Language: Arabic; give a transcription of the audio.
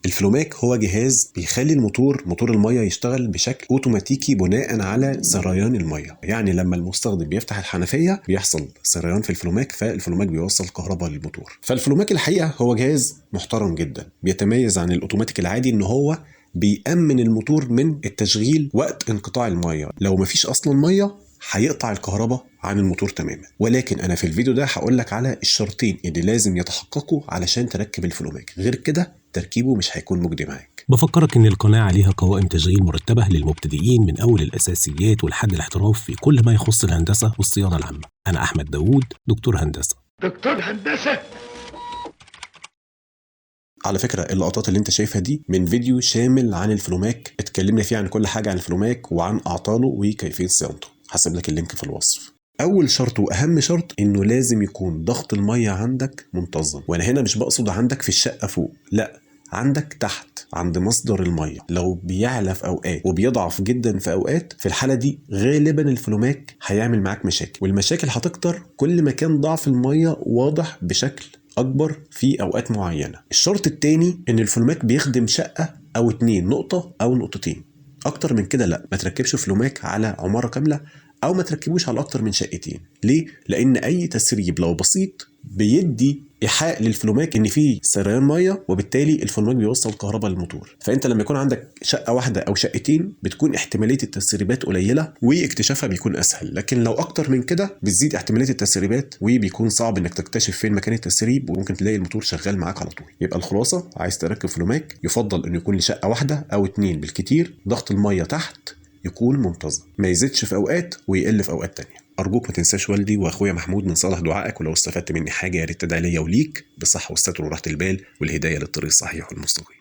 الفلوماك هو جهاز بيخلي موتور المية يشتغل بشكل اوتوماتيكي بناء على سريان المية. يعني لما المستخدم بيفتح الحنفية بيحصل سريان في الفلوماك، فالفلوماك بيوصل كهرباء للموتور. فالفلوماك الحقيقة هو جهاز محترم جدا، بيتميز عن الاوتوماتيك العادي ان هو بيأمن الموتور من التشغيل وقت انقطاع المية. لو مفيش اصلا مية هيقطع الكهرباء عن الموتور تماما. ولكن انا في الفيديو ده هقول لك على الشرطين اللي لازم يتحققوا علشان تركب الفلوماك، غير كده تركيبه مش هيكون مجدي معاك. بفكرك إن القناة عليها قوائم تشغيل مرتبة للمبتدئين من أول الأساسيات ولحد الاحتراف في كل ما يخص الهندسة والصيانة العامة. أنا أحمد داوود، دكتور هندسة. دكتور هندسة. على فكرة اللقطات اللي انت شايفها دي من فيديو شامل عن الفلوماك، اتكلمنا فيه عن كل حاجة عن الفلوماك وعن أعطاله وكيفية صيانته. هسيب لك اللينك في الوصف. أول شرط وأهم شرط إنه لازم يكون ضغط المية عندك منتظم. وأنا هنا مش بقصد عندك في الشقة فوق، لأ، عندك تحت عند مصدر المية. لو بيعلى في أوقات وبيضعف جدا في أوقات، في الحالة دي غالبا الفلوماك هيعمل معاك مشاكل، والمشاكل هتكتر كل ما كان ضعف المية واضح بشكل أكبر في أوقات معينة. الشرط التاني إن الفلوماك بيخدم شقة أو اتنين، نقطة أو نقطتين. أكتر من كده لأ، ما تركبش فلوماك على عمارة كاملة أو ما تركبوش على أكتر من شقتين. ليه؟ لأن أي تسريب لو بسيط بيدي إيحاء للفلوماك إن فيه سريان مية، وبالتالي الفلوماك بيوصل كهرباء للموتور. فأنت لما يكون عندك شقة واحدة أو شقتين بتكون احتمالية التسريبات قليلة واكتشافها بيكون أسهل، لكن لو أكتر من كده بتزيد احتمالية التسريبات وبيكون صعب إنك تكتشف فين مكان التسريب، وممكن تلاقي الموتور شغال معاك على طول. يبقى الخلاصة، عايز تركب فلوماك يفضل إنه يكون لشقة واحدة أو اتنين بالكتير، ضغط المية تحت يكون منتظم، ما يزيدش في أوقات ويقل في أوقات تانية. أرجوك ما تنساش والدي وأخويا محمود من صالح دعائك، ولو استفدت مني حاجة يا ريت تدعي ليا وليك بالصحة والستر وراحة البال والهداية للطريق الصحيح والمستقيم.